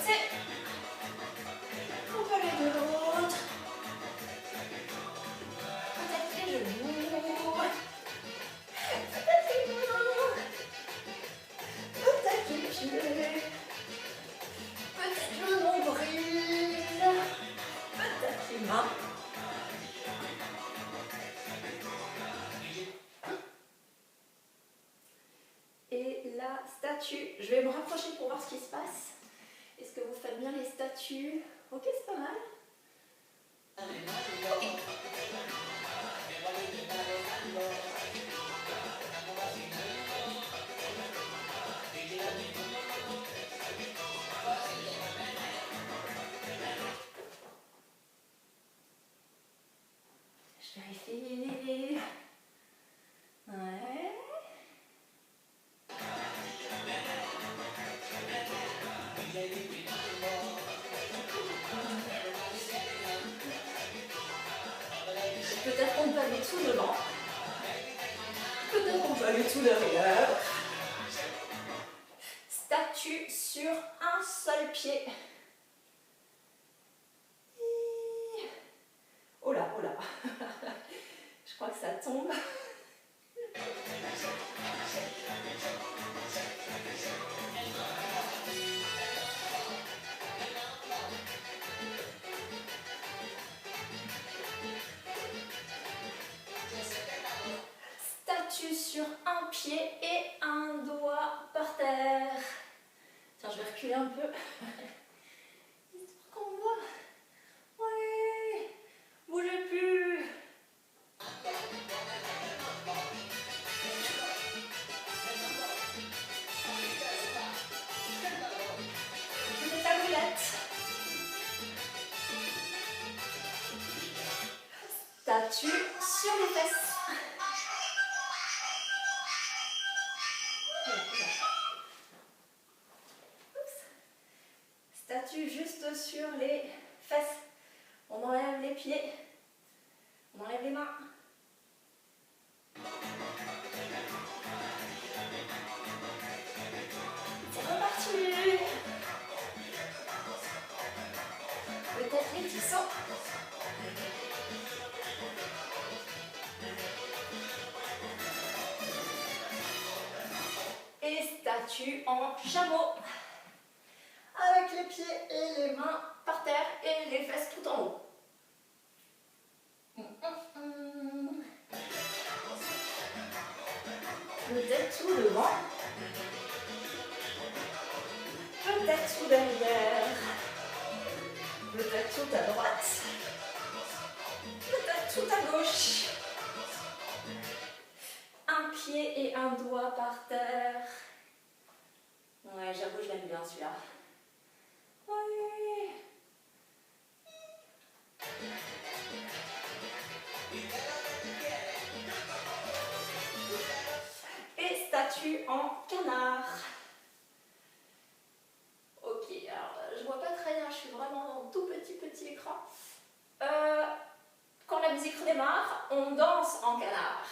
passer. On peut aller de l'autre. Peut-être les genoux. Peut-être les mains. Peut-être les pieds. Peut-être le nombril. Peut-être les mains. Et la statue, je vais me rapprocher pour voir ce qui se passe. Est-ce que vous faites bien les statues? Ok, c'est pas mal. Okay. Je vérifie. Ouais. Peut-être qu'on peut aller tout devant. Peut-être qu'on peut aller tout derrière. Statue sur un seul pied. Oh là, oh là. Je crois que ça tombe. Statue sur un pied et un doigt par terre. Tiens, je vais reculer un peu. Histoire qu'on voit. Ouais. Bougez plus. Mettez ta boulette. Statue sur les fesses. Statue juste sur les fesses. On enlève les pieds. On enlève les mains. C'est reparti. Peut-être les petits sauts. Et statue en chameau. Avec les pieds et les mains par terre et les fesses tout en haut. Peut-être tout devant. Peut-être tout derrière. Peut-être tout à droite. Peut-être tout à gauche. Un pied et un doigt par terre. Ouais, j'avoue, je l'aime bien celui-là. Ouais. Et statue en canard. Ok, alors je vois pas très bien, je suis vraiment dans un tout petit écran. Quand la musique redémarre, on danse en canard.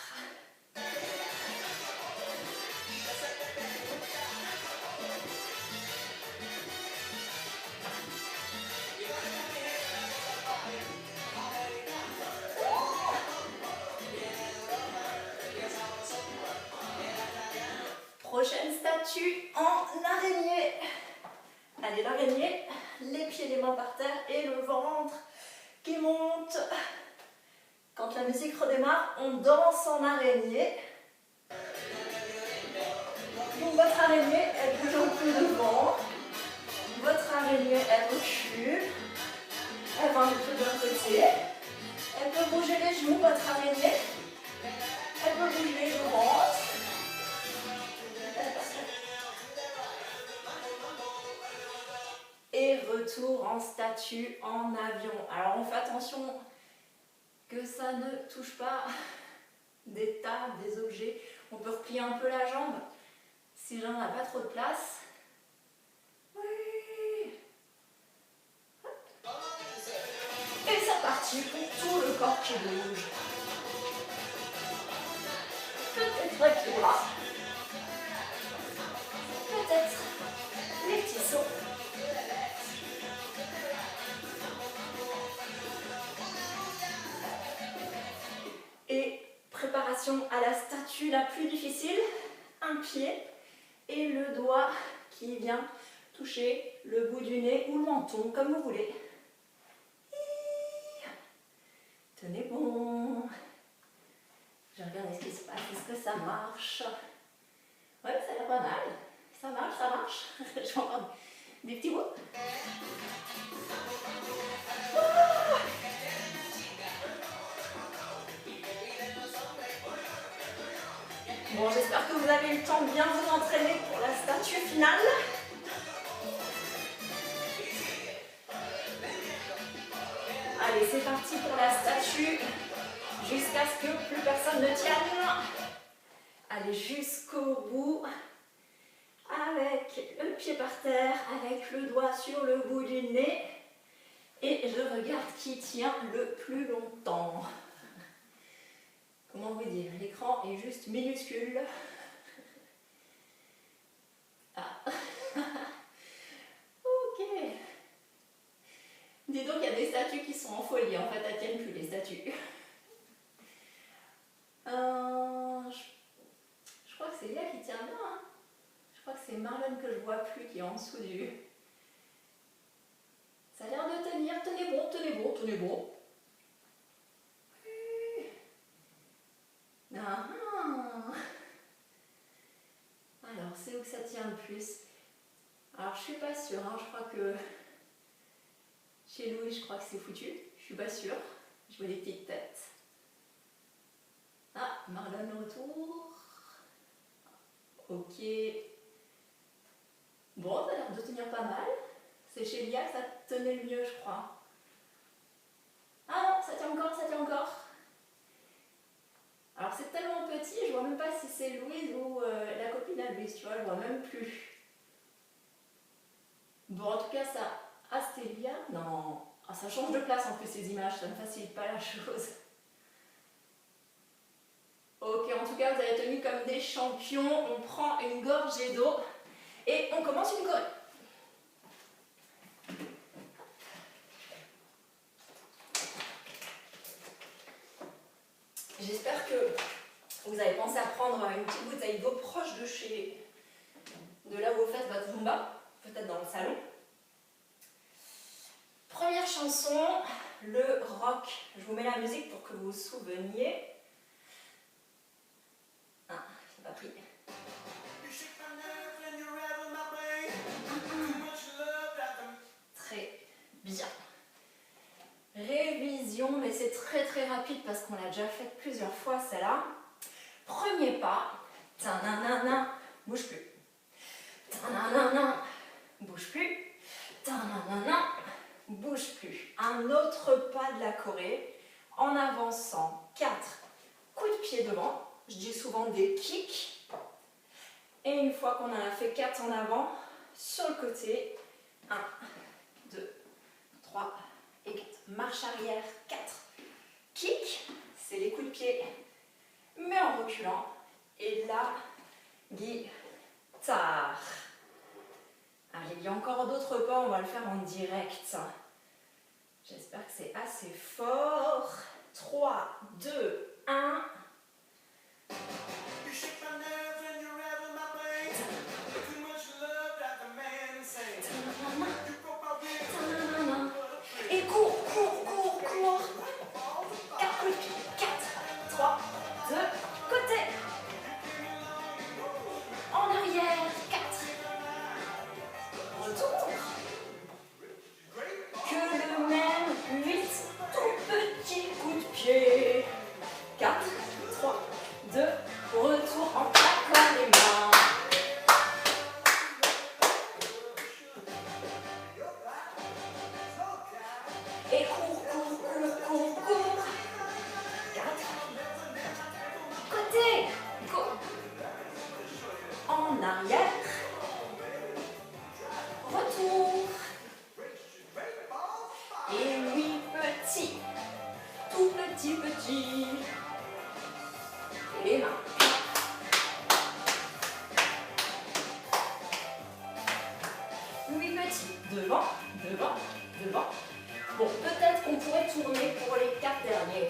Prochaine statue en araignée. Allez, l'araignée, les pieds, les mains par terre et le ventre qui monte. Quand la musique redémarre, on danse en araignée. Donc votre araignée, elle bouge un peu devant. Votre araignée, elle recule. Elle va un peu d'un côté. Elle peut bouger les genoux, votre araignée. Elle peut bouger le ventre. Et retour en statue en avion. Alors on fait attention que ça ne touche pas des tables, des objets. On peut replier un peu la jambe si j'en ai pas trop de place. Oui. Et c'est parti pour tout le corps qui bouge. Peut-être avec les bras. Peut-être les petits sauts. préparation à la statue la plus difficile. Un pied et le doigt qui vient toucher le bout du nez ou le menton, comme vous voulez. Tenez bon. Je regarde ce qui se passe, est-ce que ça marche? Ouais, ça a l'air pas mal. Ça marche, ça marche. Je vais encore des petits bouts. Bon, j'espère que vous avez eu le temps de bien vous entraîner pour la statue finale. Allez, c'est parti pour la statue, jusqu'à ce que plus personne ne tienne. Allez, jusqu'au bout, avec le pied par terre, avec le doigt sur le bout du nez. Et je regarde qui tient le plus longtemps. Comment vous dire, l'écran est juste minuscule. Ah. Ok. Dis donc, il y a des statues qui sont en folie. En fait, elles ne tiennent plus, les statues. Je crois que c'est Léa qui tient bien. Hein. Je crois que c'est Marlon que je vois plus qui est en dessous du... Ça a l'air de tenir. Tenez bon, tenez bon, tenez bon. Ah. Alors, c'est où que ça tient le plus? Alors, je suis pas sûre. Hein. Je crois que... Chez Louis, je crois que c'est foutu. Je suis pas sûre. Je vois des petites têtes. Ah, Marlon retour. Ok. Bon, ça a l'air de tenir pas mal. C'est chez Lia que ça tenait le mieux, je crois. Ah non, ça tient encore, ça tient encore. Alors c'est tellement petit, je vois même pas si c'est Louise ou la copine à Louise, tu vois, je vois même plus. Bon, en tout cas, ça... Ah, c'était Lia? Non. Ah, ça change de place en plus ces images, ça ne facilite pas la chose. Ok, en tout cas, vous avez tenu comme des champions. On prend une gorgée d'eau et on commence une choré. J'espère que vous avez pensé à prendre une petite bouteille d'eau proche de là où vous faites votre Zumba, peut-être dans le salon. Première chanson, le rock. Je vous mets la musique pour que vous vous souveniez. Ah, c'est pas pris. Très bien. Révision, mais c'est très très rapide parce qu'on l'a déjà fait plusieurs fois celle-là. Premier pas, ta-na-na-na, bouge plus. Ta-na-na-na, bouge plus. Ta-na-na-na, bouge plus. Un autre pas de la choré en avançant 4 coups de pied devant. Je dis souvent des kicks. Et une fois qu'on en a fait 4 en avant, sur le côté, 1, 2, 3 et 4. Marche arrière, 4. Kick, c'est les coups de pied, mais en reculant. Et la guitare. Allez, il y a encore d'autres pas, on va le faire en direct. J'espère que c'est assez fort. 3, 2, 1. Et cours, cours, cours, cours. 4 coups de pied. 4, 3, 2, côté. En arrière, 4. Retour. Que le même 8 tout petits coups de pied. 4, 3, 2, retour en claquant les mains. Et cours, cours, cours, cours, cours. 4. Côté. Go. En arrière. Retour. Et 8 petits. Tout petit, petit. Et les mains. Devant, devant, devant. Bon, peut-être qu'on pourrait tourner pour les 4 derniers.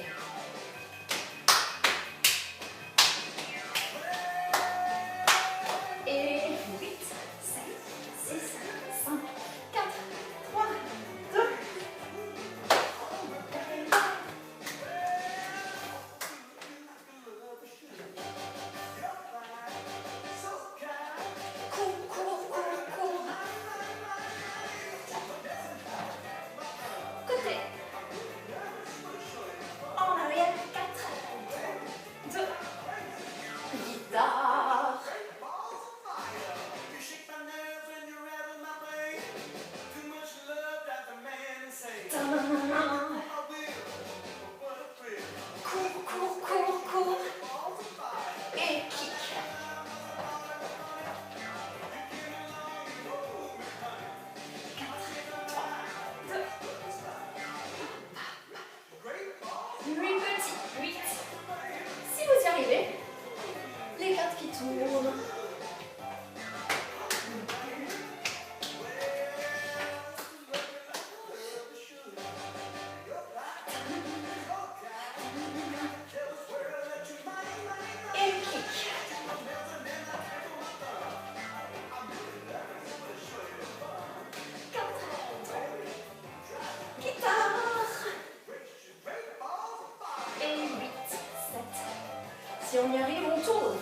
on y arrive, on tourne.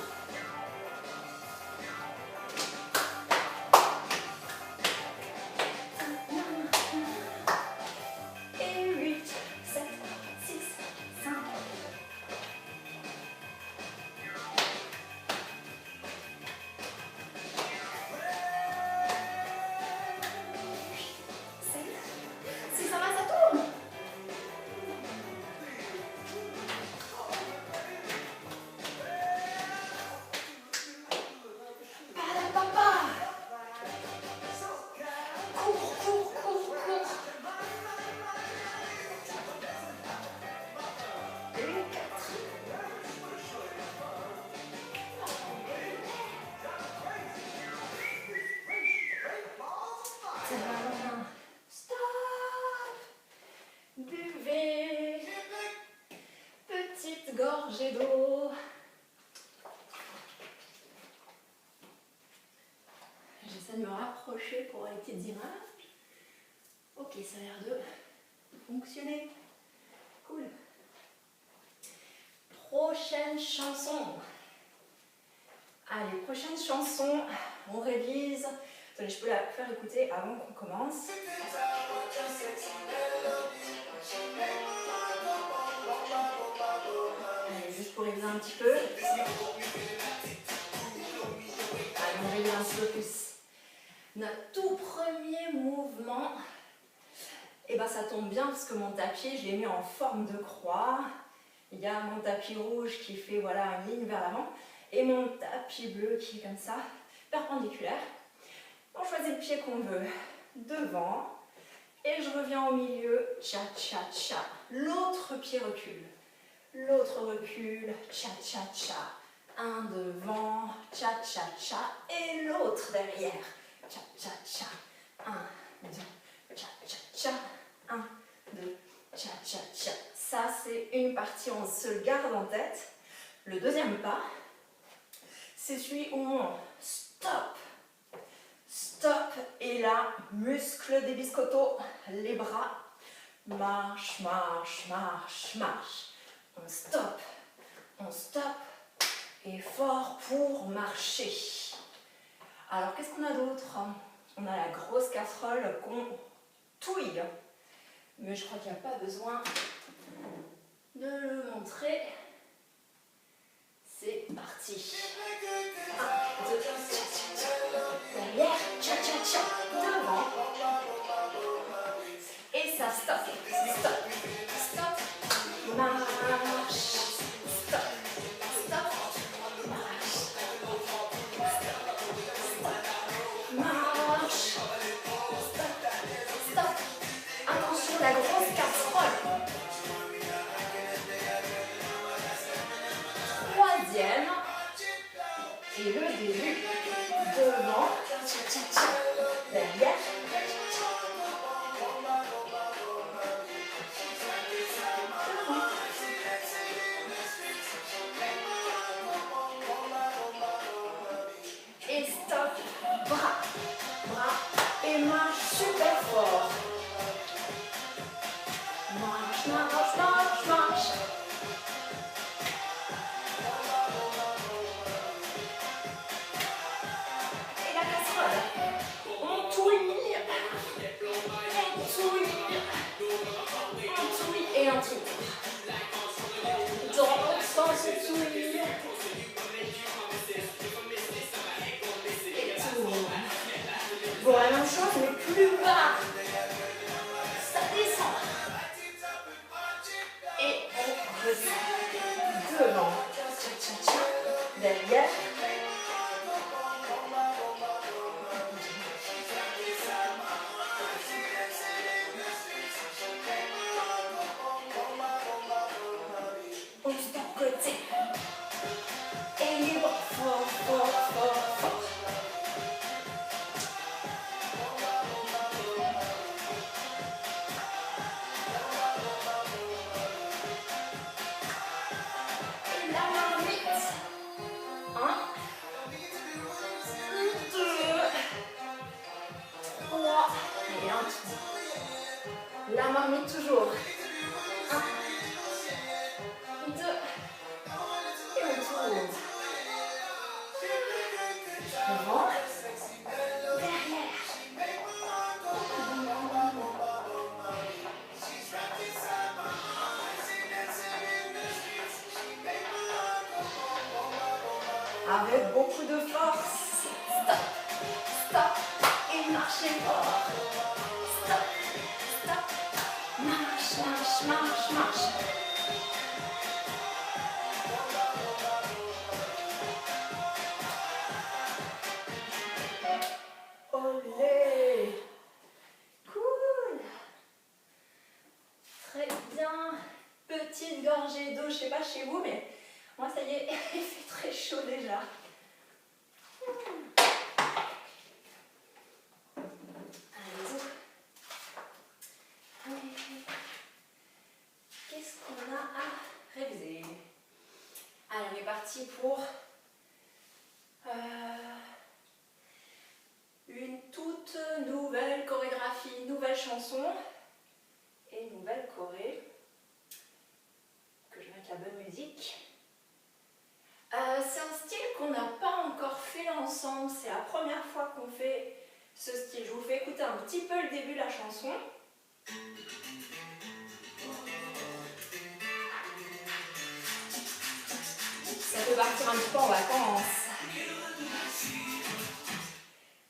Et 8, 7, 6, 5. Si ça va, ça tourne. Stop. Buvez. Petite gorgée d'eau. J'essaie de me rapprocher pour les petites images. Ok, ça a l'air de fonctionner. Cool. Prochaine chanson. Allez, prochaine chanson. On révise. Attendez, je peux la faire écouter avant qu'on commence. Allez, juste pour réviser un petit peu. Allez, on révise un petit peu plus. Notre tout premier mouvement, et ben ça tombe bien parce que mon tapis, je l'ai mis en forme de croix. Il y a mon tapis rouge qui fait voilà, une ligne vers l'avant et mon tapis bleu qui est comme ça, perpendiculaire. On choisit le pied qu'on veut devant et je reviens au milieu, cha-cha-cha. L'autre pied recule, l'autre recule, cha-cha-cha. Un devant, cha-cha-cha et l'autre derrière, cha-cha-cha. 1, 2, cha-cha-cha. 1, 2, cha-cha-cha. Ça, c'est une partie, on se le garde en tête. Le deuxième pas, c'est celui où on stop. Stop. Et là, muscle des biscottos, les bras. Marche, marche, marche, marche. On stop. On stop. Et fort pour marcher. Alors, qu'est-ce qu'on a d'autre? On a la grosse casserole qu'on touille. Mais je crois qu'il n'y a pas besoin de le montrer. C'est parti. 1, 2, cha-cha-cha. Derrière, cha-cha-cha. Devant. Et ça stop. Stop. Stop. Marche. Stop. Stop. Marche. Stop. Marche. Stop. Stop. Attention, la grosse casserole. Troisième. Et le début. Devant. Cha-cha-cha. Derrière. Et stop. Bras. Bras. Et marche super fort. Marche, marche, marche, marche. Et la casserole. On touille. On touille. On touille et on touille. Dans l'autre sens, on touille. Et tourne. Bon, la même chose, mais plus bas. Ça descend. Et on redescend. Devant. Cha-cha-cha. Derrière. On stop côté. Et libre. Fort, fort, fort, fort. Et la marmite. 1, 2, 3. Et un tout. La marmite toujours. 1, 2. Et on tourne. avec beaucoup de force. Stop, stop, et marchez fort. Stop, stop, marche, marche, marche, marche. Olé! Cool! Très bien. Petite gorgée d'eau, je sais pas chez vous, mais moi ça y est, il fait très chaud déjà. Qu'est-ce qu'on a à réviser? Allez, on est parti pour une toute nouvelle chorégraphie, nouvelle chanson et nouvelle choré. Que je mette la bonne musique. C'est un style qu'on n'a pas encore fait ensemble, c'est la première fois qu'on fait ce style. Je vous fais écouter un petit peu le début de la chanson. Ça peut partir un petit peu en vacances.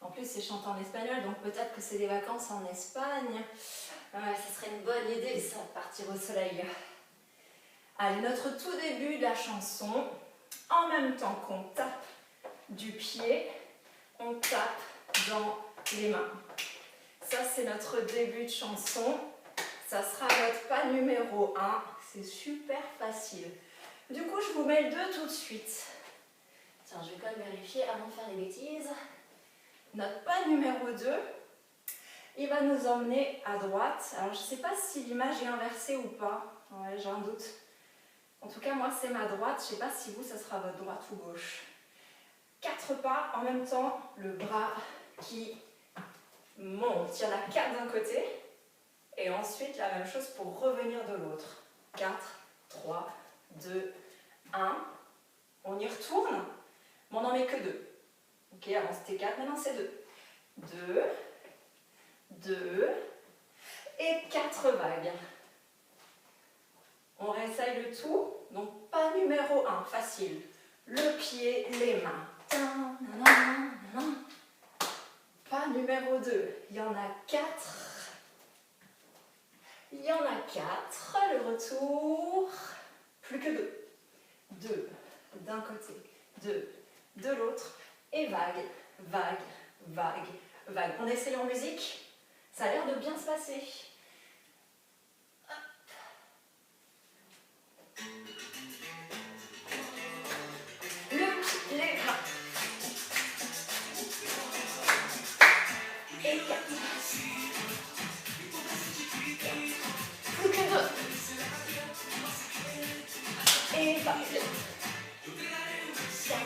En plus, c'est chanté en espagnol, donc peut-être que c'est des vacances en Espagne. Ouais, ce serait une bonne idée, ça, de partir au soleil. Allez, notre tout début de la chanson, en même temps qu'on tape du pied, on tape dans les mains. Ça, c'est notre début de chanson. Ça sera notre pas numéro 1. C'est super facile. Du coup, je vous mets le 2 tout de suite. Tiens, je vais quand même vérifier avant de faire des bêtises. Notre pas numéro 2, il va nous emmener à droite. Alors, je ne sais pas si l'image est inversée ou pas. Ouais, j'ai un doute. En tout cas, moi, c'est ma droite. Je ne sais pas si vous, ça sera votre droite ou gauche. 4 pas en même temps, le bras qui monte. Il y en a 4 d'un côté. Et ensuite, la même chose pour revenir de l'autre. 4, 3, 2, 1. On y retourne, mais on n'en met que 2. Ok, avant c'était 4, maintenant c'est 2. 2, 2 et 4 vagues. On réessaye le tout. Donc, pas numéro 1, facile. Le pied, les mains. Pas numéro 2, il y en a 4. Il y en a 4. Le retour. Plus que 2. 2 d'un côté, 2 de l'autre. Et vague, vague, vague, vague. On essaye en musique. Ça a l'air de bien se passer. Les mains. Et 4. Plus que 2. Et vague. 4.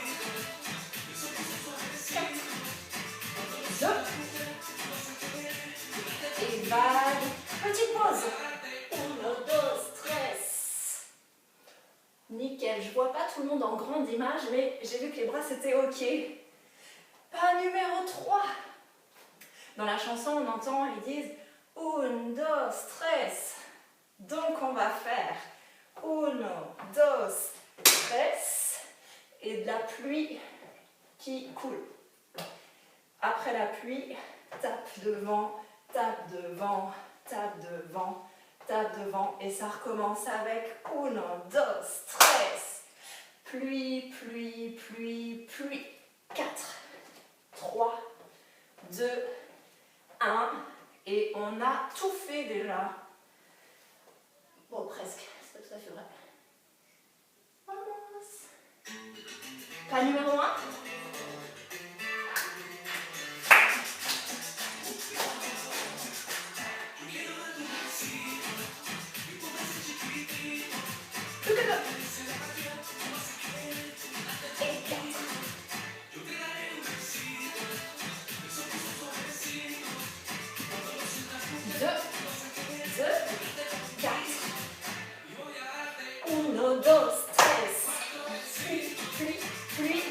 4. 2. Et vague. Petite pause. 1, 2, stress. Nickel. Je vois pas tout le monde en grande image, mais j'ai vu que les bras c'était ok. Pas numéro 3. Dans la chanson, on entend, ils disent 1, 2, stress. Donc on va faire 1, 2, stress. Et de la pluie qui coule. Après la pluie, tape devant, tape devant, tape devant, tape devant. Et ça recommence avec 1, 2, stress. Pluie, pluie, pluie, pluie. 4, 3, 2, 1. Et on a tout fait déjà. Bon, presque. C'est pas tout à fait vrai. Pas numéro 1. Plus que 2. Et 4. 2, 2, 4. 1, 2, stress. Pluie, pluie, pluie.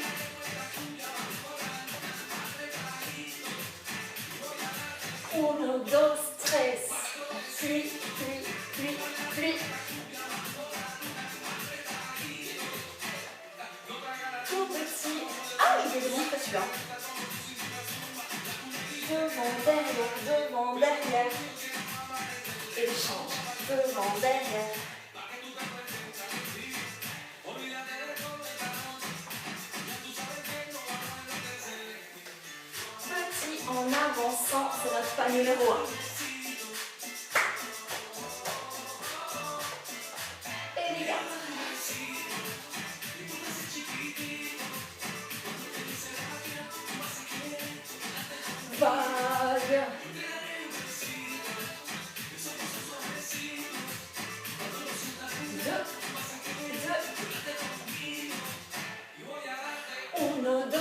devant, derrière. Petit en avançant, c'est notre pas numéro 1. Et les 4. Vague. 2, 1, 2.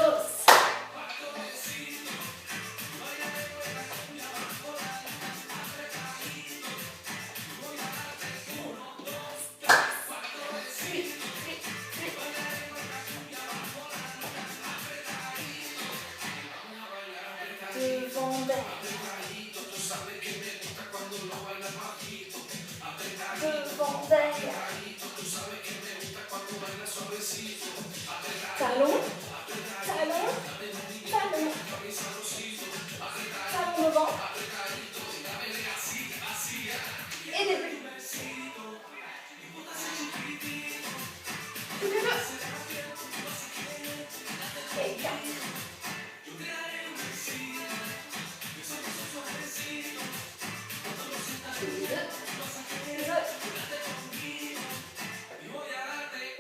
Devant, derrière. Devant, derrière. Talon, talon, talon. Talon devant. Et début. Plus que 2. Et 4.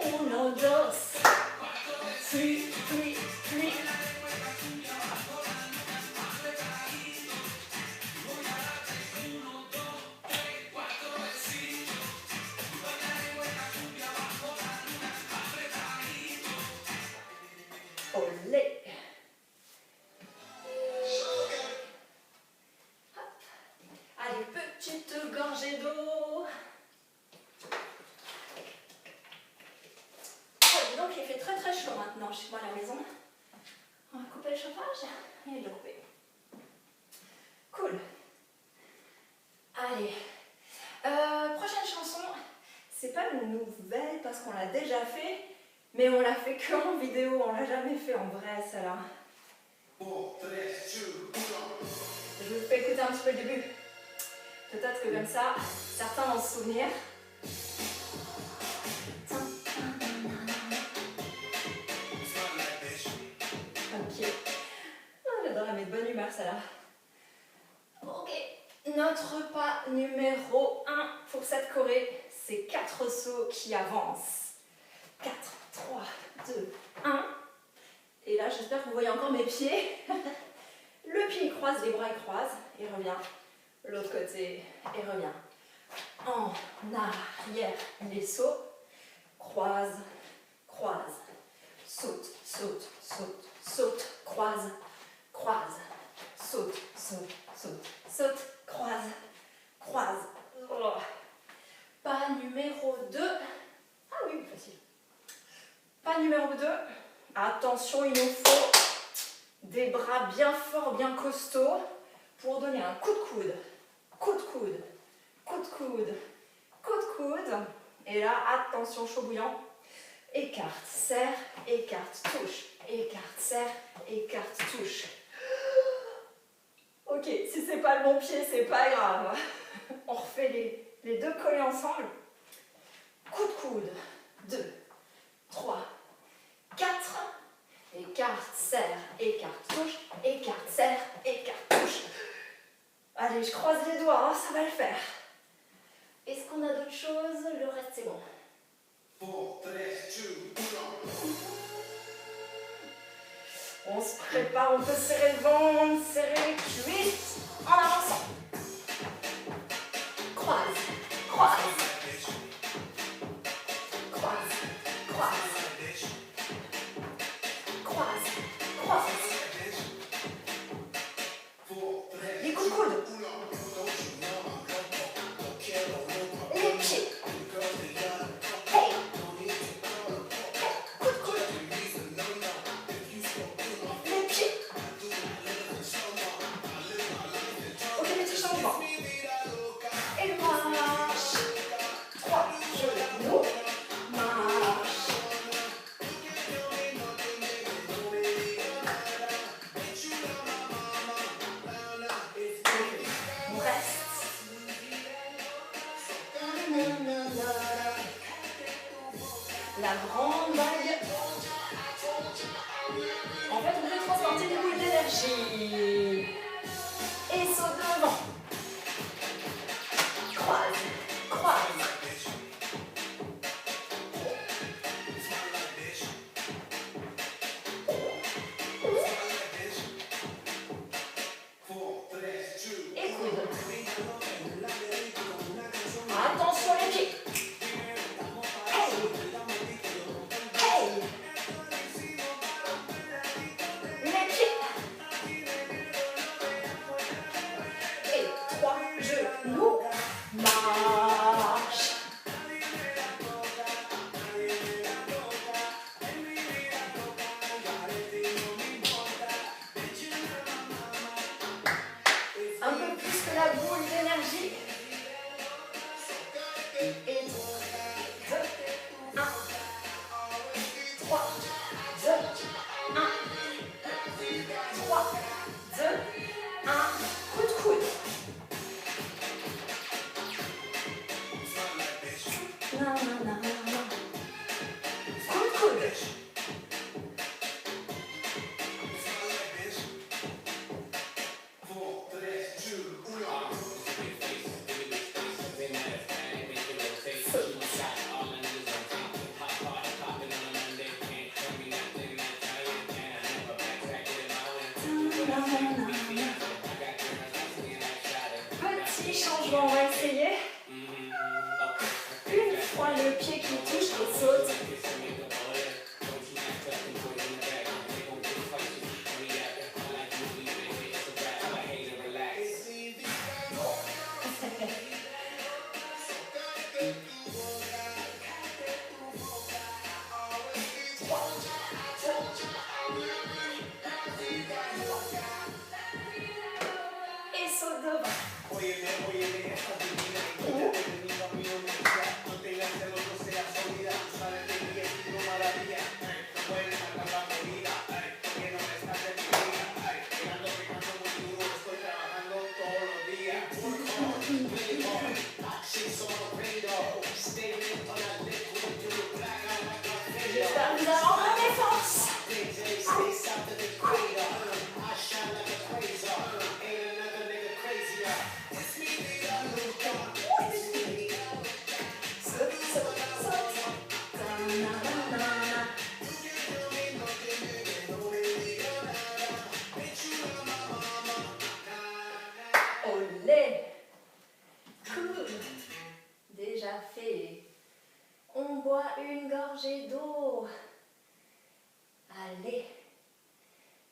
1, 2. 3, 3. Olé. Hop. Allez, petite gorgée d'eau. Donc il fait très très chaud maintenant chez moi à la maison. On va couper le chauffage et le couper. Cool. Allez. Prochaine chanson. C'est pas une nouvelle parce qu'on l'a déjà fait, mais on l'a fait que en vidéo, on l'a jamais fait en vrai celle-là. Je vous fais écouter un petit peu le début. Peut-être que comme ça, certains vont se souvenir. Ok. J'adore, elle met de bonne humeur celle-là. Ok. Notre pas numéro 1 pour cette choré, c'est 4 sauts qui avancent. 4, 3, 2, 1. Et là, j'espère que vous voyez encore mes pieds. Le pied croise, les bras croisent et revient. L'autre côté et revient. En arrière, les sauts. Croise, croise. Saute, saute, saute, saute. Croise, croise. Saute, saute, saute, saute. Croise, croise. Oh. Pas numéro 2. Ah oui, facile. Pas numéro 2. Attention, il nous faut des bras bien forts, bien costauds pour donner un coup de coude. Coup de coude, coup de coude, coup de coude. Et là, attention, chaud bouillant. Écarte, serre, écarte, touche. Écarte, serre, écarte, touche. Ok, si c'est pas le bon pied, c'est pas grave. On refait les deux collés ensemble. Coup de coude. 2, 3, 4. Écarte, serre, écarte, touche. Écarte, serre, écarte, touche. Allez, je croise les doigts, hein, ça va le faire. Est-ce qu'on a d'autres choses? Le reste, c'est bon. 4, 3, 2, 1. On se prépare, on peut serrer le ventre, serrer les cuisses en avançant. Croise, croise. Croise, croise. Croise, croise. Les coups de coude. Les pieds. Hey. Coup de coude. Les pieds. Ok, les petits changements. Et marche. 3 genoux. Marche. On reste. 1, la grande vague. En fait, vous pouvez transporter des boules d'énergie. Et saut devant. Croise, croise. Et coude. Attention les pieds. Hey. Hey. Les pieds. Et 3 genoux. Marche. Un peu plus que la boule d'énergie. Et 2, 1, 3, 2, 1, 3, 2, 1, coup de coude. Non, non, non, non, non. Coup de coude. Petit changement, on va essayer. Une fois le pied qui touche et saute. Et saute devant. J'espère que vous avez encore des forces. Saute, saute, saute. Olé. Cool. Déjà fait. On boit une gorgée d'eau. Allez,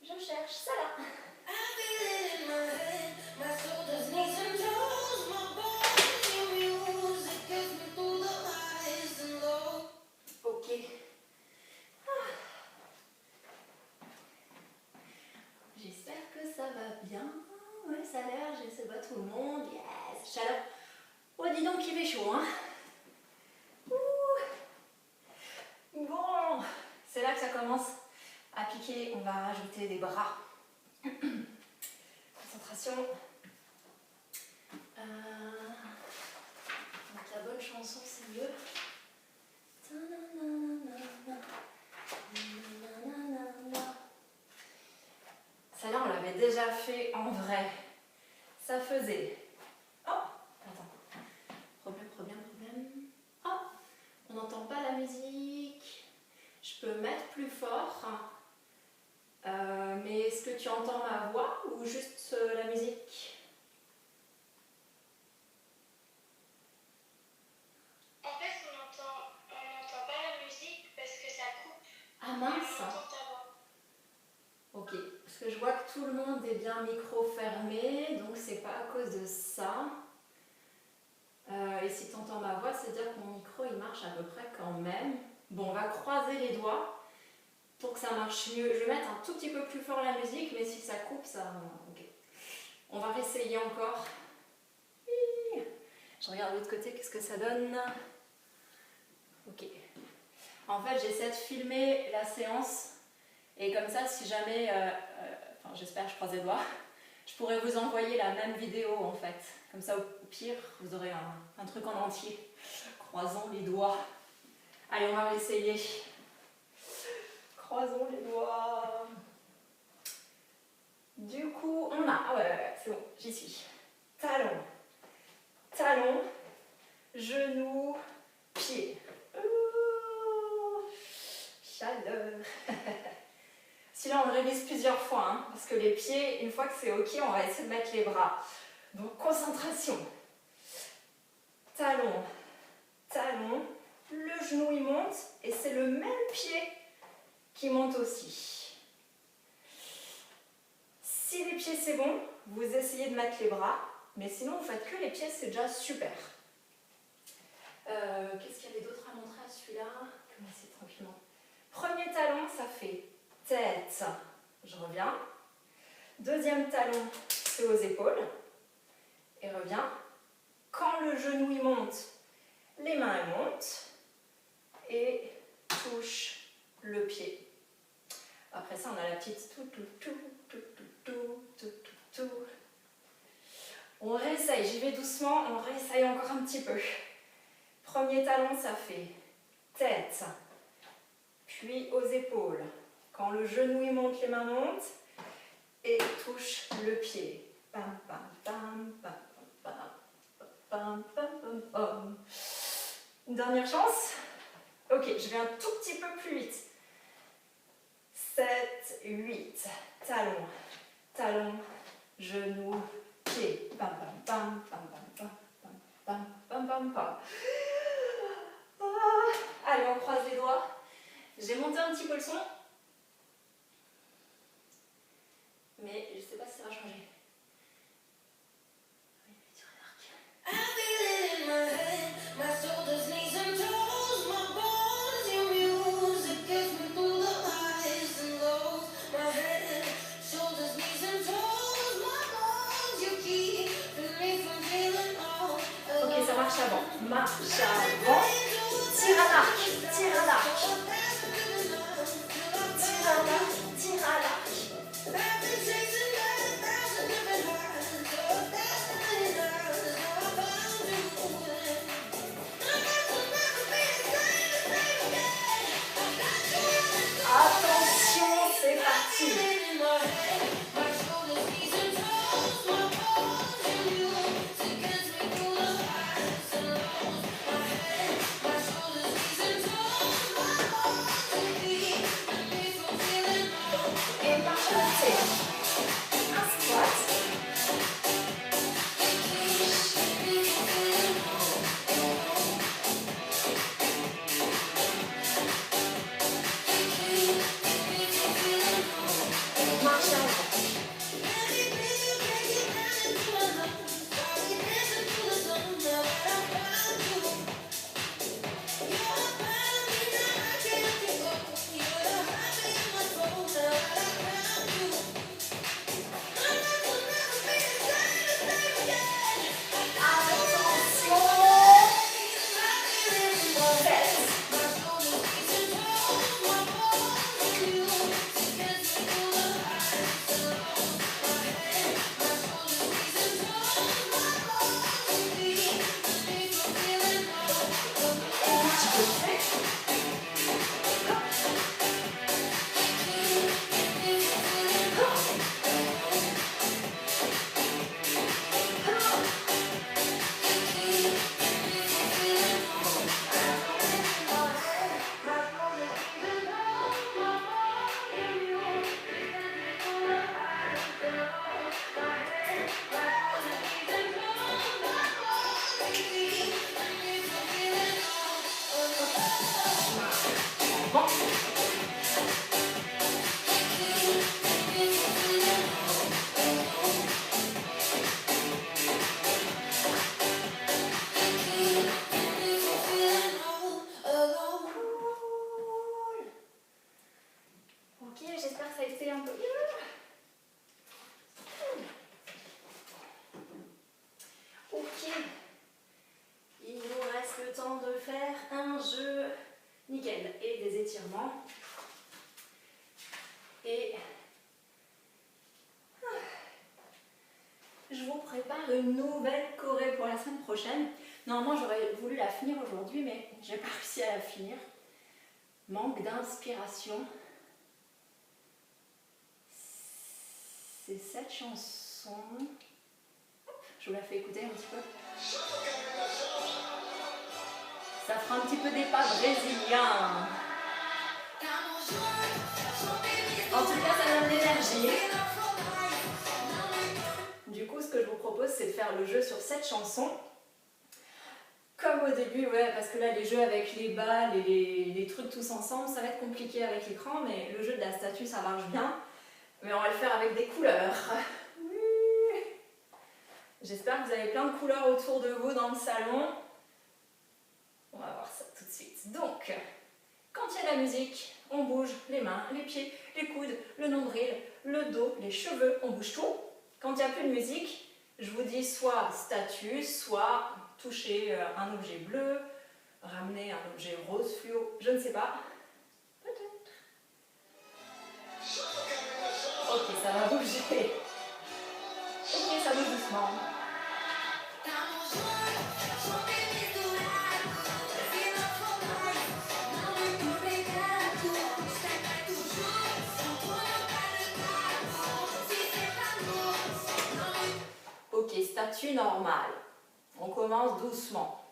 je cherche ça là. Ok. J'espère que ça va bien. Ouais, ça a l'air, je sais pas tout le monde. Yes, chaleur. Oh, dis donc, il fait chaud, hein. Ouh. Bon, c'est là que ça commence à piquer. On va rajouter des bras. Concentration. Donc la bonne chanson, c'est mieux. Celle-là, on l'avait déjà fait en vrai. Ça faisait. Oh, attends. Problème. Oh, on n'entend pas la musique. Je peux mettre plus fort. Mais est-ce que tu entends ma voix ou juste la musique? En fait, on n'entend pas la musique parce que ça coupe. Ah mince! On entend ta voix. Ok, parce que je vois que tout le monde est bien micro fermé, donc c'est pas à cause de ça. Et si tu entends ma voix, c'est-à-dire que mon micro il marche à peu près quand même. Bon, on va croiser les doigts pour que ça marche mieux. Je vais mettre un tout petit peu plus fort la musique, mais si ça coupe, ça... Ok. On va réessayer encore. Je regarde de l'autre côté, qu'est-ce que ça donne? Ok. En fait, j'essaie de filmer la séance. Et comme ça, si jamais... enfin, j'espère, je croise les doigts. Je pourrais vous envoyer la même vidéo, en fait. Comme ça, au pire, vous aurez un truc en entier. Croisons les doigts. Allez, on va réessayer. Croisons les doigts. Du coup, on a... Ah ouais, c'est bon, j'y suis. Talon, talon, genou, pied. Ouh, chaleur. Celui-là, on le révise plusieurs fois, hein, parce que les pieds, une fois que c'est ok, on va essayer de mettre les bras. Donc, concentration. Talon, talon, le genou il monte et c'est le même pied qui monte aussi. Si les pieds c'est bon, vous essayez de mettre les bras, mais sinon vous faites que les pieds, c'est déjà super. Qu'est-ce qu'il y avait d'autre à montrer à celui-là? Je vais essayer tranquillement. Premier talon, ça fait tête, je reviens. Deuxième talon, c'est aux épaules et reviens. Quand le genou il monte, les mains elles montent et touche le pied. Après ça, on a la petite tout. On réessaye, j'y vais doucement, on réessaye encore un petit peu. Premier talon, ça fait tête, puis aux épaules. Quand le genou il monte, les mains montent et touche le pied. Pam, pam, pam, pam, pam, pam, pam, pam, pam. Une dernière chance. Ok, je vais un tout petit peu plus vite. 7, 8. Talon, talon, genou, pied. Pam, pam, pam, pam, pam, pam, pam, pam, pam, pam. Allez, on croise les doigts. J'ai monté un petit peu le son. Mais je ne sais pas si ça va changer. Ok, ça marche avant. Marche avant. Tire à l'arc. Tire à l'arc. Tire à l'arc. Tire à l'arc. Attention, c'est parti. Et marche montée. Un squat. Marche avant. Ok, j'espère que ça a été un peu mieux. Ok. Il nous reste le temps de faire un jeu nickel et des étirements. Et je vous prépare une nouvelle choré pour la semaine prochaine. Normalement, j'aurais voulu la finir aujourd'hui, mais j'ai pas réussi à la finir. Manque d'inspiration. C'est cette chanson. Je vous la fais écouter un petit peu. Ça fera un petit peu des pas brésiliens. En tout cas, ça donne de l'énergie. Du coup, ce que je vous propose, c'est de faire le jeu sur cette chanson. Comme au début, ouais, parce que là, les jeux avec les balles et les trucs tous ensemble, ça va être compliqué avec l'écran, mais le jeu de la statue, ça marche bien. Mais on va le faire avec des couleurs. Oui. J'espère que vous avez plein de couleurs autour de vous dans le salon. On va voir ça tout de suite. Donc, quand il y a la musique, on bouge les mains, les pieds, les coudes, le nombril, le dos, les cheveux, on bouge tout. Quand il n'y a plus de musique, je vous dis soit statue, soit toucher un objet bleu, ramener un objet rose fluo, je ne sais pas. Peut-être. Ok, ça va bouger. Ok, ça bouge doucement. Ok, statue normale. On commence doucement.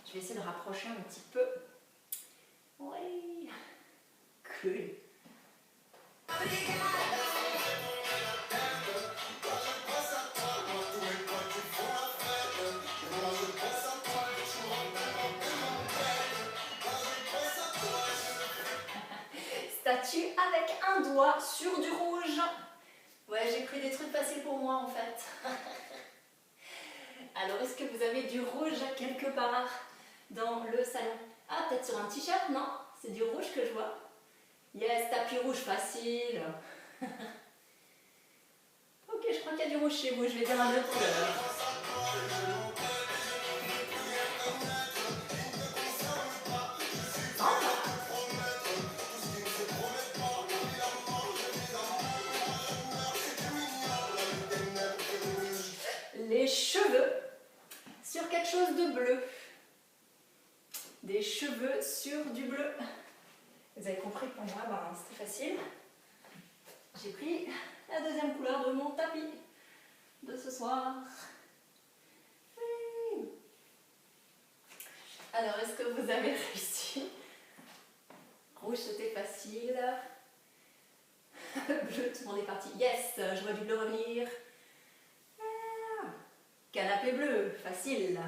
Je vais essayer de rapprocher un petit peu. Oui. Cool. Statue avec un doigt sur du rouge. Ouais, j'ai pris des trucs faciles pour moi en fait. Alors, est-ce que vous avez du rouge quelque part dans le salon? Ah, peut-être sur un t-shirt? Non, c'est du rouge que je vois. Yes, tapis rouge facile. Ok, je crois qu'il y a du rouge chez vous, je vais dire un autre couleur. Les cheveux sur quelque chose de bleu. Des cheveux sur du bleu. Vous avez compris que pour moi, c'était facile. J'ai pris la deuxième couleur de mon tapis de ce soir. Oui. Alors, est-ce que vous avez réussi? Rouge, c'était facile. Bleu, tout le monde est parti. Yes, je vois du bleu revenir. Ah, canapé bleu, facile.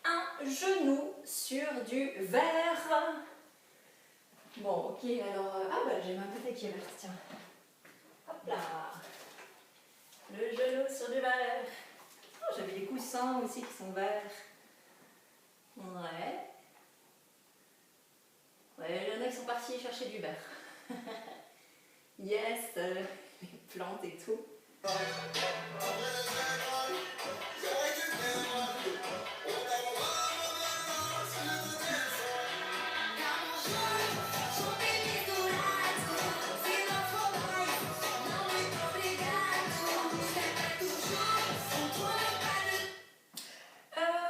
Un genou sur du verre. Bon, ok, alors... ah bah j'ai ma bouteille qui est verte, tiens. Hop là. Le genou sur du verre. Oh, j'avais des coussins aussi qui sont verts. Ouais. Ouais, il y en a qui sont partis chercher du verre. Yes, les plantes et tout.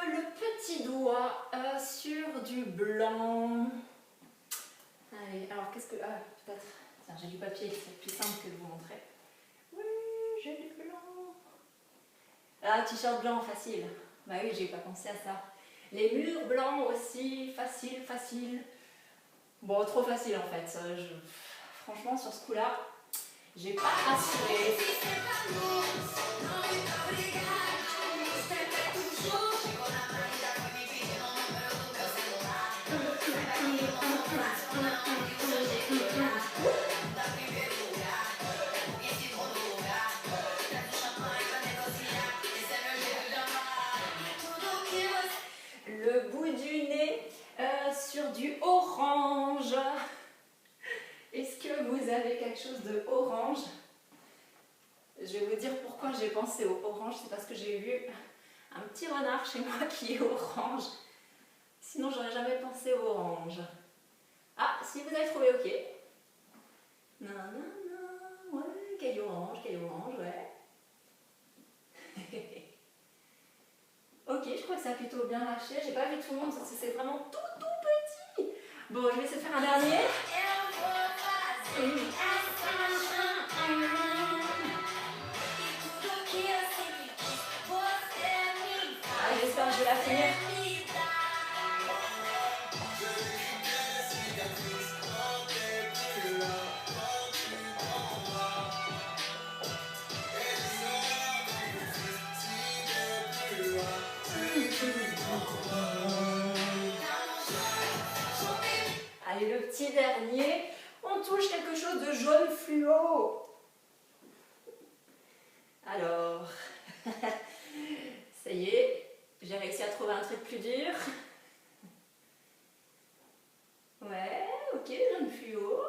Le petit doigt sur du blanc. Allez, alors qu'est-ce que... Ah, peut-être... Tiens, j'ai du papier, c'est plus simple que de vous montrer. Oui, j'ai du blanc. Ah, t-shirt blanc, facile. Bah oui, j'ai pas pensé à ça. Les murs blancs aussi, facile, facile. Bon, trop facile en fait. Franchement, sur ce coup-là, j'ai pas assuré. Le bout du nez sur du orange. Est-ce que vous avez quelque chose de orange? Je vais vous dire pourquoi j'ai pensé au orange. C'est parce que j'ai vu un petit renard chez moi qui est orange. Sinon, j'aurais jamais pensé au orange. Ah, si vous avez trouvé, ok. Non, non, non, ouais, caillou orange, ouais. Ok, je crois que ça a plutôt bien marché. J'ai pas vu tout le monde, c'est vraiment tout petit. Bon, je vais essayer de faire un dernier. Ah, j'espère que je vais la finir. Allez, le petit dernier. On touche quelque chose de jaune fluo. Alors, ça y est, j'ai réussi à trouver un truc plus dur. Ouais, ok, jaune fluo.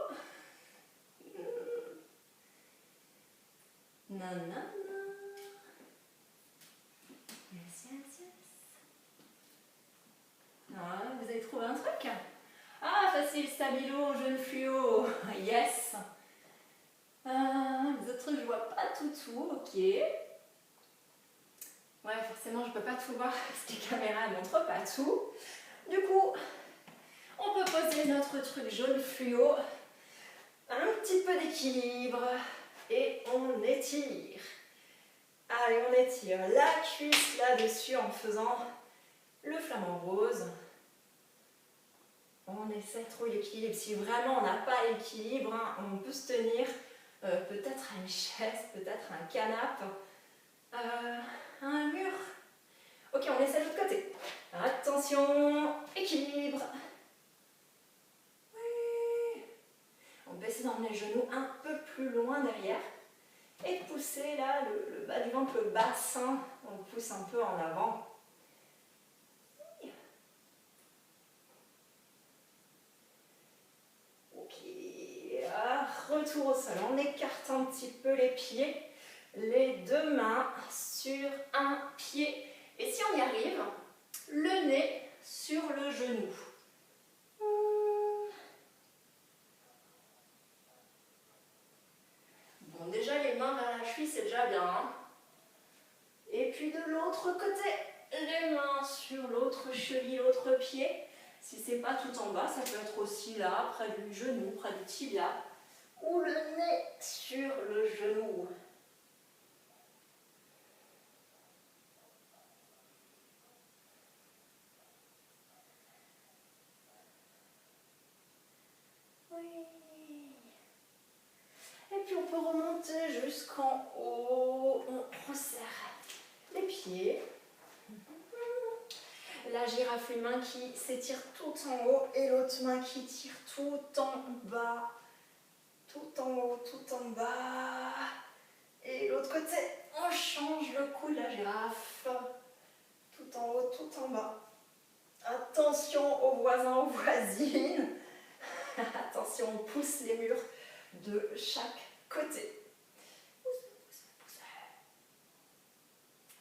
Non, non, non. Yes, yes, yes. Ah, vous avez trouvé un truc? Ah, facile, stabilo, jaune fluo. Yes. Les autres trucs, je vois pas tout, ok. Ouais, forcément, je peux pas tout voir parce que les caméras ne montrent pas tout. Du coup, on peut poser notre truc jaune fluo. Un petit peu d'équilibre et on étire. Allez, on étire la cuisse là-dessus en faisant le flamant rose. On essaie de trouver l'équilibre. Si vraiment on n'a pas l'équilibre, hein, on peut se tenir peut-être à une chaise, peut-être à un canapé, un mur. Ok, on essaie de l'autre côté. Attention, équilibre. Oui. On peut essayer d'emmener le genou un peu plus loin derrière et de pousser là le bas du ventre, le bassin. On le pousse un peu en avant. Ok, retour au sol. On écarte un petit peu les pieds. Les deux mains sur un pied. Et si on y arrive, le nez sur le genou. Bon, déjà les mains vers la cheville, c'est déjà bien. Hein. Et puis de l'autre côté, les mains sur l'autre cheville, l'autre pied. Si c'est pas tout en bas, ça peut être aussi là, près du genou, près du tibia. Ou le nez sur le genou. Oui. Et puis on peut remonter jusqu'en haut. On resserre les pieds. La girafe, une main qui s'étire tout en haut et l'autre main qui tire tout en bas. Tout en haut, tout en bas. Et l'autre côté, on change le cou de la girafe. Tout en haut, tout en bas. Attention aux voisins, aux voisines. Attention, on pousse les murs de chaque côté.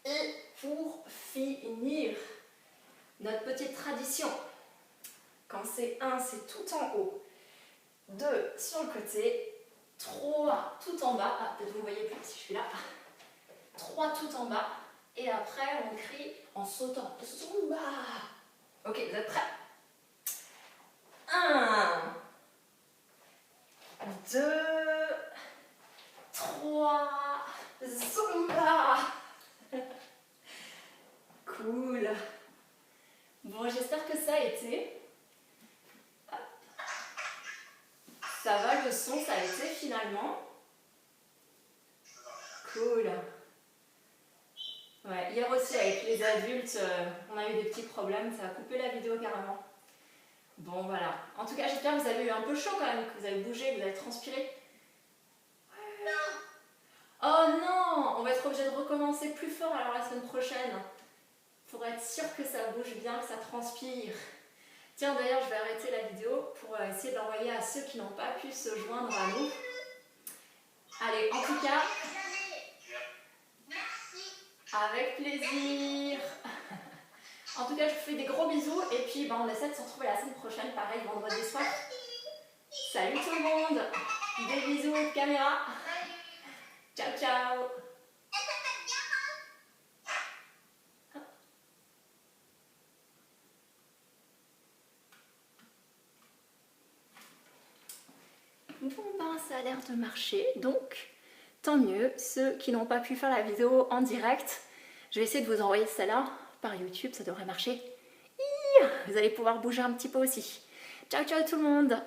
Et pour finir, notre petite tradition. Quand c'est 1, c'est tout en haut. 2 sur le côté. 3 tout en bas. Ah, peut-être vous ne voyez plus si je suis là. 3 tout en bas. Et après, on crie en sautant. Zumba. Ok, vous êtes prêts? 1, 2, 3, Zumba. Cool. Bon, j'espère que ça a été. Ça va, le son, ça a été finalement. Cool. Ouais, hier aussi avec les adultes, on a eu des petits problèmes, ça a coupé la vidéo carrément. Bon, voilà. En tout cas, j'espère que vous avez eu un peu chaud quand même, que vous avez bougé, que vous avez transpiré. Oh non, on va être obligé de recommencer plus fort alors la semaine prochaine. Pour être sûr que ça bouge bien, que ça transpire. Tiens, d'ailleurs, je vais arrêter la vidéo pour essayer de l'envoyer à ceux qui n'ont pas pu se joindre à nous. Allez, en tout cas, avec plaisir. En tout cas, je vous fais des gros bisous et puis on essaie de se retrouver la semaine prochaine, pareil, vendredi soir. Salut tout le monde. Des bisous de caméra. Ciao, ciao. Bon ben ça a l'air de marcher, donc tant mieux. Ceux qui n'ont pas pu faire la vidéo en direct, je vais essayer de vous envoyer celle-là par YouTube, ça devrait marcher. Vous allez pouvoir bouger un petit peu aussi. Ciao ciao tout le monde.